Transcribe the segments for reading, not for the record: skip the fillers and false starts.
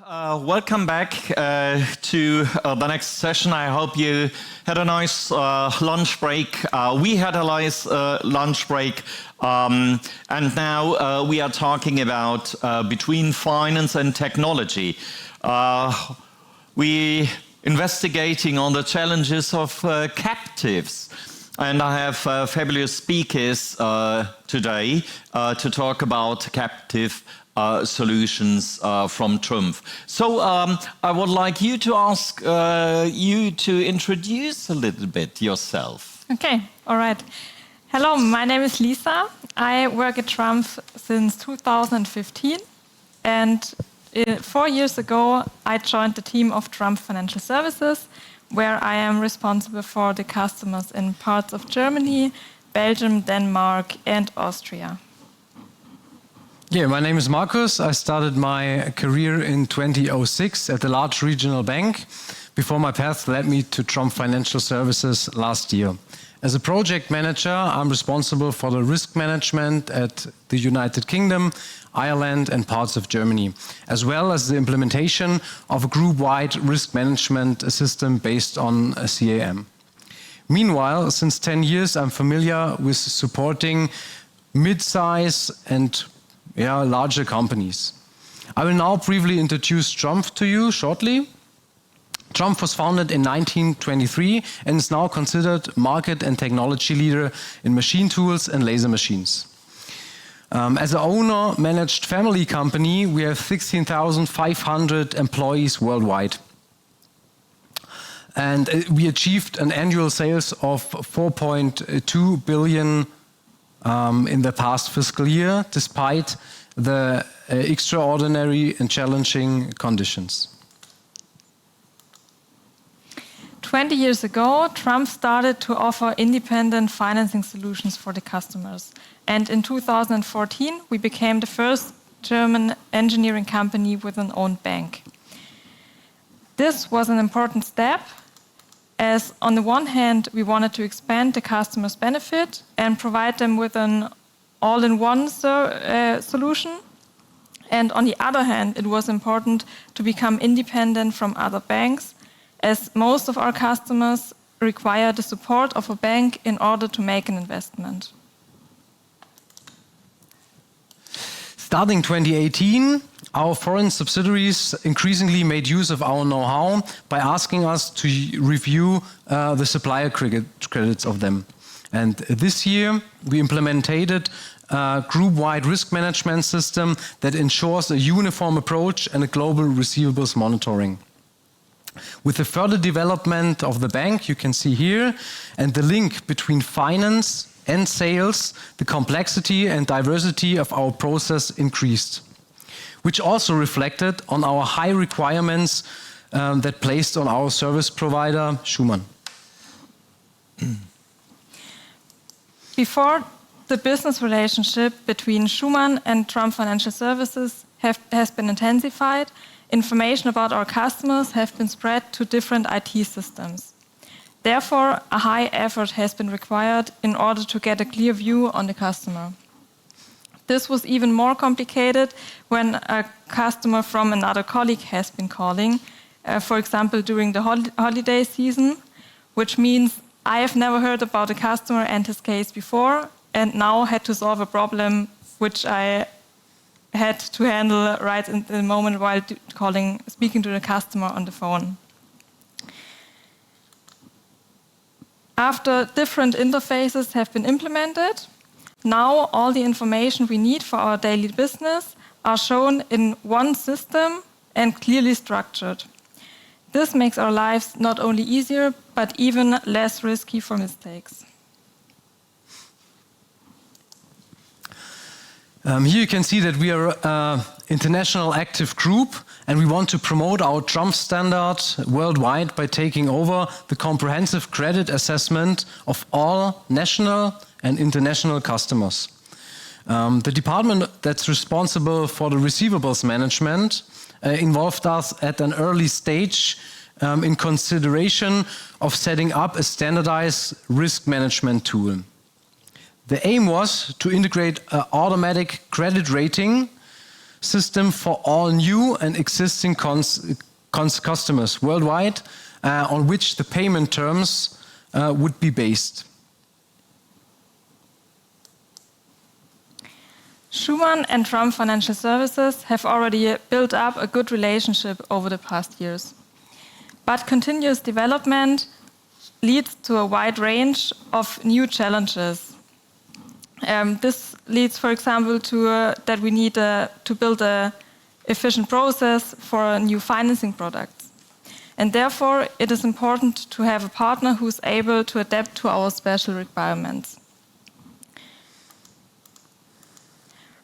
Welcome back to the next session. I hope you had a nice lunch break. We had a nice lunch break, and now we are talking about between finance and technology. We investigating on the challenges of captives. And I have fabulous speakers today to talk about captive solutions from TRUMPF. So I would like you to ask you to introduce a little bit yourself. Okay, all right. Hello, my name is Lisa. I work at TRUMPF since 2015. And 4 years ago, I joined the team of TRUMPF Financial Services, where I am responsible for the customers in parts of Germany, Belgium, Denmark, and Austria. Yeah, my name is Markus. I started my career in 2006 at a large regional bank before my path led me to TRUMPF Financial Services last year. As a project manager, I'm responsible for the risk management at the United Kingdom, Ireland, and parts of Germany, as well as the implementation of a group-wide risk management system based on a CAM. Meanwhile, since 10 years, I'm familiar with supporting mid-size and larger companies. I will now briefly introduce TRUMPF to you shortly. TRUMPF was founded in 1923 and is now considered market and technology leader in machine tools and laser machines. As an owner-managed family company, we have 16,500 employees worldwide. And we achieved an annual sales of 4.2 billion in the past fiscal year, despite the extraordinary and challenging conditions. 20 years ago, TRUMPF started to offer independent financing solutions for the customers. And in 2014, we became the first German engineering company with an own bank. This was an important step, as on the one hand, we wanted to expand the customer's benefit and provide them with an all-in-one solution. And on the other hand, it was important to become independent from other banks, as most of our customers require the support of a bank in order to make an investment. Starting 2018, our foreign subsidiaries increasingly made use of our know-how by asking us to review the supplier credits of them. And this year, we implemented a group-wide risk management system that ensures a uniform approach and a global receivables monitoring. With the further development of the bank, you can see here, and the link between finance and sales, the complexity and diversity of our process increased, which also reflected on our high requirements that placed on our service provider, SCHUMANN. Before, the business relationship between SCHUMANN and TRUMPF Financial Services has been intensified. Information about our customers have been spread to different IT systems. Therefore, a high effort has been required in order to get a clear view on the customer. This was even more complicated when a customer from another colleague has been calling, for example, during the holiday season, which means I have never heard about a customer and his case before, and now had to solve a problem which I had to handle right in the moment while speaking to the customer on the phone. After different interfaces have been implemented, now all the information we need for our daily business are shown in one system and clearly structured. This makes our lives not only easier, but even less risky for mistakes. Here you can see that we are an international active group, and we want to promote our TRUMPF standard worldwide by taking over the comprehensive credit assessment of all national and international customers. The department that's responsible for the receivables management involved us at an early stage in consideration of setting up a standardized risk management tool. The aim was to integrate an automatic credit rating system for all new and existing customers worldwide, on which the payment terms would be based. Schumann and TRUMPF Financial Services have already built up a good relationship over the past years. But continuous development leads to a wide range of new challenges. This leads, for example, to that we need to build an efficient process for new financing products. And therefore, it is important to have a partner who is able to adapt to our special requirements.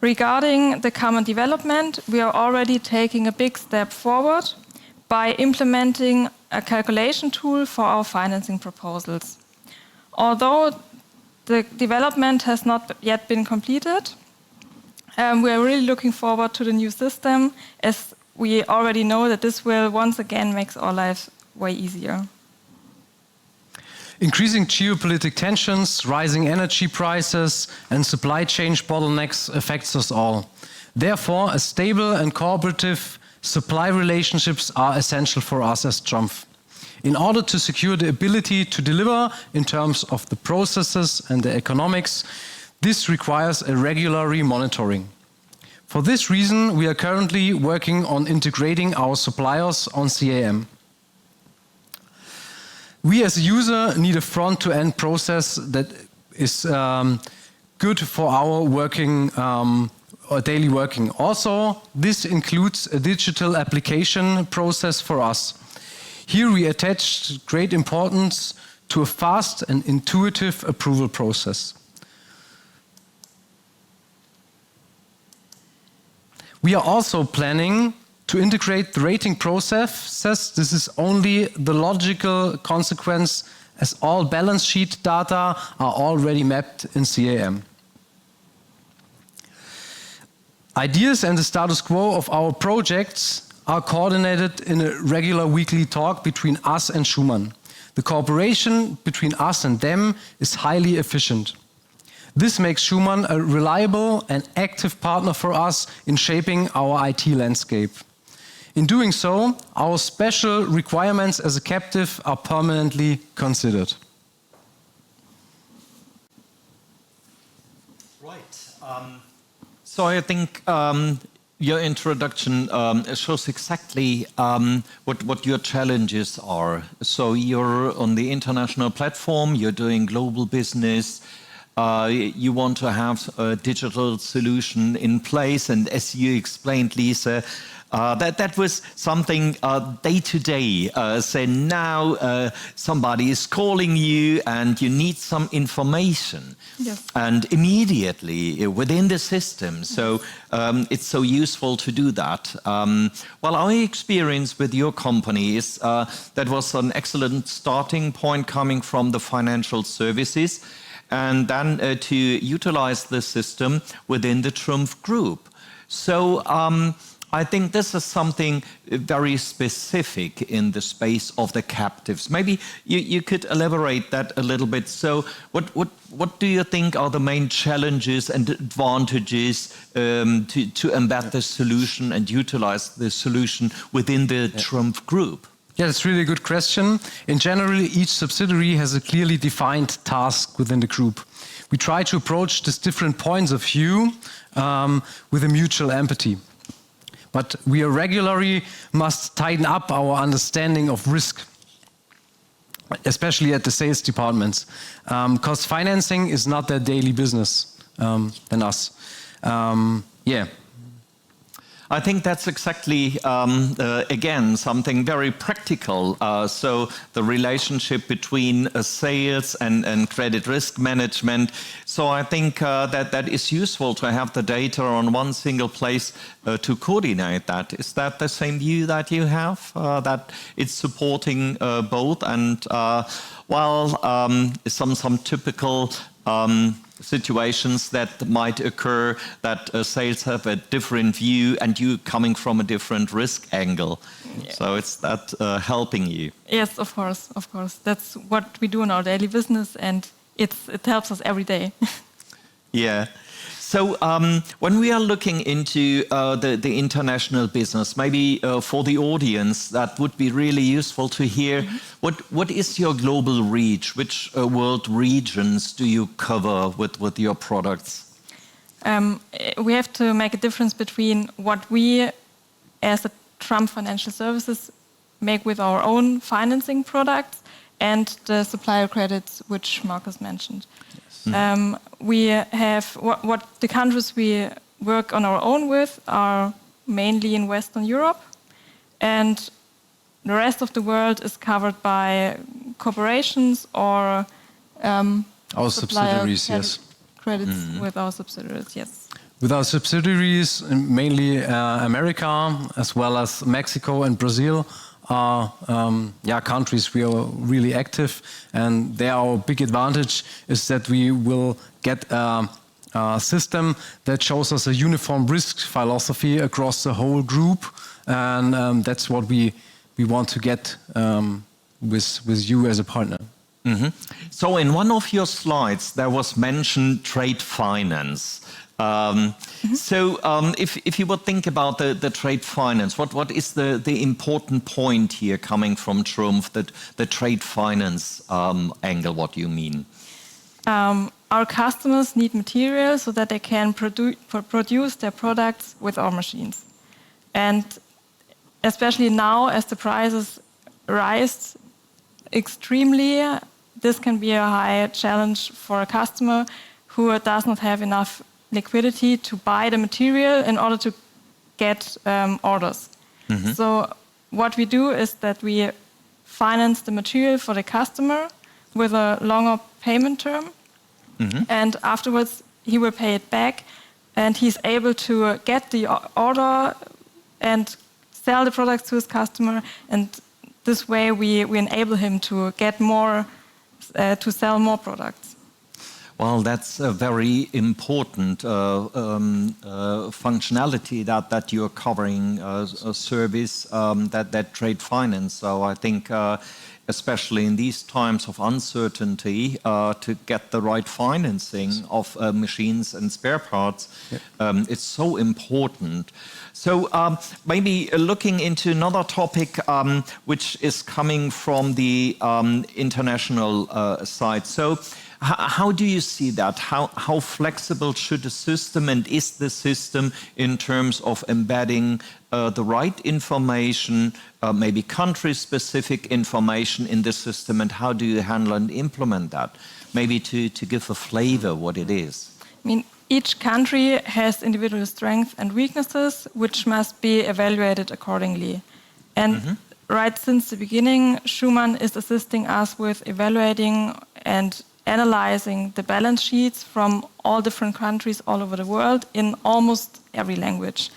Regarding the common development, we are already taking a big step forward by implementing a calculation tool for our financing proposals. Although the development has not yet been completed, we are really looking forward to the new system, as we already know that this will once again make our lives way easier. Increasing geopolitical tensions, rising energy prices, and supply chain bottlenecks affects us all. Therefore, a stable and cooperative supply relationships are essential for us as TRUMPF. In order to secure the ability to deliver in terms of the processes and the economics, this requires a regular monitoring. For this reason, we are currently working on integrating our suppliers on CAM. We as a user need a front-to-end process that is good for our working or daily working. Also, this includes a digital application process for us. Here we attach great importance to a fast and intuitive approval process. We are also planning to integrate the rating process. This is only the logical consequence, as all balance sheet data are already mapped in CAM. Ideas and the status quo of our projects are coordinated in a regular weekly talk between us and Schumann. The cooperation between us and them is highly efficient. This makes Schumann a reliable and active partner for us in shaping our IT landscape. In doing so, our special requirements as a captive are permanently considered. Right. So I think your introduction shows exactly what your challenges are. So you're on the international platform, you're doing global business, you want to have a digital solution in place, and as you explained, Lisa, that was something day to day. Say now somebody is calling you and you need some information. Yes. And immediately within the system. So it's so useful to do that. Well, our experience with your company is that was an excellent starting point coming from the financial services, and then to utilize the system within the TRUMPF Group. So I think this is something very specific in the space of the captives. Maybe you could elaborate that a little bit. So what do you think are the main challenges and advantages to embed the solution and utilize the solution within the TRUMPF Group? Yeah, that's really a good question. In general, each subsidiary has a clearly defined task within the group. We try to approach these different points of view with a mutual empathy. But we regularly must tighten up our understanding of risk, especially at the sales departments, because financing is not their daily business than us. Yeah. I think that's exactly, again, something very practical. So the relationship between sales and credit risk management. So I think that is useful to have the data on one single place to coordinate that. Is that the same view that you have, that it's supporting both? And some typical situations that might occur, that sales have a different view and you coming from a different risk angle. Yeah. So it's that helping you. Yes, of course, of course. That's what we do in our daily business, and it helps us every day. Yeah. So when we are looking into the international business, maybe for the audience, that would be really useful to hear. What is your global reach? Which world regions do you cover with your products? We have to make a difference between what we, as a TRUMPF Financial Services, make with our own financing products and the supplier credits, which Markus mentioned. Yes. We have what the countries we work on our own with are mainly in Western Europe, and the rest of the world is covered by corporations or our subsidiaries, yes. Credits with our subsidiaries, yes. With our subsidiaries, mainly America, as well as Mexico and Brazil, are countries we are really active, and there our big advantage is that we will get a system that shows us a uniform risk philosophy across the whole group, and that's what we want to get with you as a partner. So in one of your slides there was mentioned trade finance. So if you would think about the trade finance, what is the important point here coming from TRUMPF, the trade finance angle, what do you mean? Our customers need material so that they can produce their products with our machines. And especially now as the prices rise extremely, this can be a high challenge for a customer who does not have enough liquidity to buy the material in order to get orders. So what we do is that we finance the material for the customer with a longer payment term, and afterwards he will pay it back, and he's able to get the order and sell the products to his customer, and this way we enable him to get more, to sell more products. Well, that's a very important functionality that you're covering, a service, that trade finance. So I think, especially in these times of uncertainty, to get the right financing of machines and spare parts, it's so important. So maybe looking into another topic, which is coming from the international side. So how do you see that? How flexible should the system, and is the system in terms of embedding the right information, maybe country-specific information in the system, and how do you handle and implement that? Maybe to give a flavor what it is. I mean, each country has individual strengths and weaknesses, which must be evaluated accordingly. And right since the beginning, SCHUMANN is assisting us with evaluating and analyzing the balance sheets from all different countries all over the world in almost every language.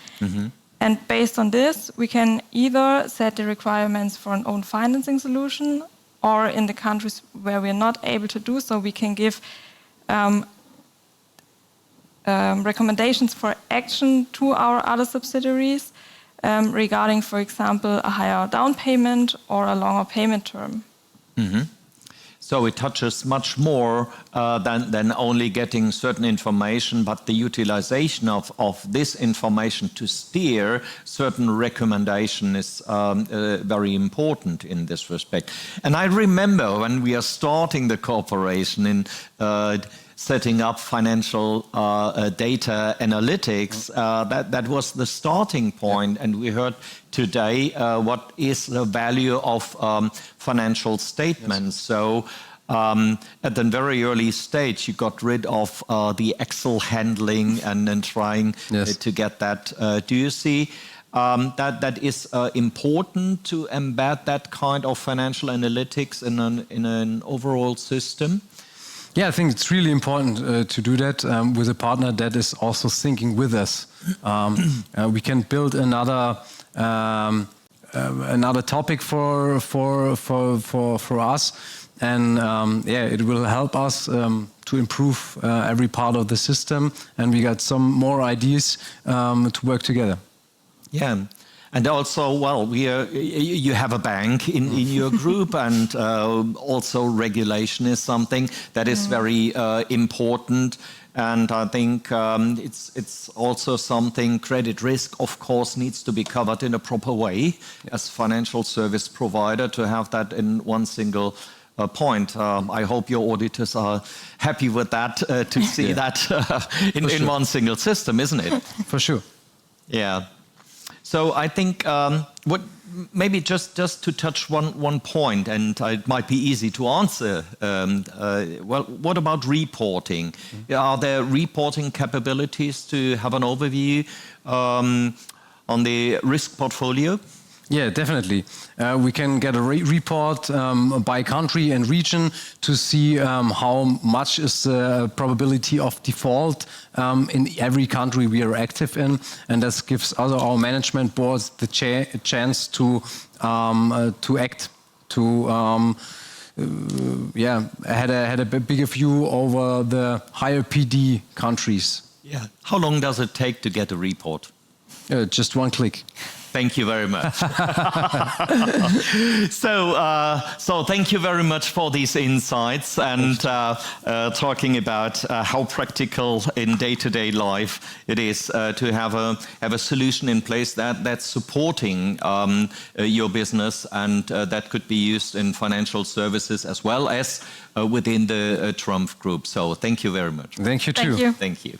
And based on this, we can either set the requirements for an own financing solution, or in the countries where we're not able to do so, we can give recommendations for action to our other subsidiaries regarding, for example, a higher down payment or a longer payment term. So it touches much more than only getting certain information, but the utilization of this information to steer certain recommendation is very important in this respect. And I remember when we are starting the cooperation in setting up financial data analytics, that was the starting point. And we heard today what is the value of financial statements. So at the very early stage, you got rid of the Excel handling and then trying to get that. Do you see that is important to embed that kind of financial analytics in an overall system? Yeah, I think it's really important to do that with a partner that is also thinking with us. We can build another topic for us, and it will help us to improve every part of the system, and we got some more ideas to work together. Yeah. And also, well, you have a bank in your group, and also regulation is something that is very important. And I think it's also something, credit risk, of course, needs to be covered in a proper way as financial service provider to have that in one single point. I hope your auditors are happy with that, to see that in one single system, isn't it? For sure. Yeah. So I think maybe just to touch one point, and it might be easy to answer. Well, what about reporting? Are there reporting capabilities to have an overview on the risk portfolio? Yeah, definitely. We can get a report by country and region to see how much is the probability of default in every country we are active in, and this gives our management boards the chance to act, to had a bigger view over the higher PD countries. Yeah. How long does it take to get a report? Just one click. Thank you very much. So thank you very much for these insights and talking about how practical in day-to-day life it is to have a solution in place that's supporting your business, and that could be used in financial services as well as within the TRUMPF Group. So thank you very much. Thank you too. Thank you. Thank you.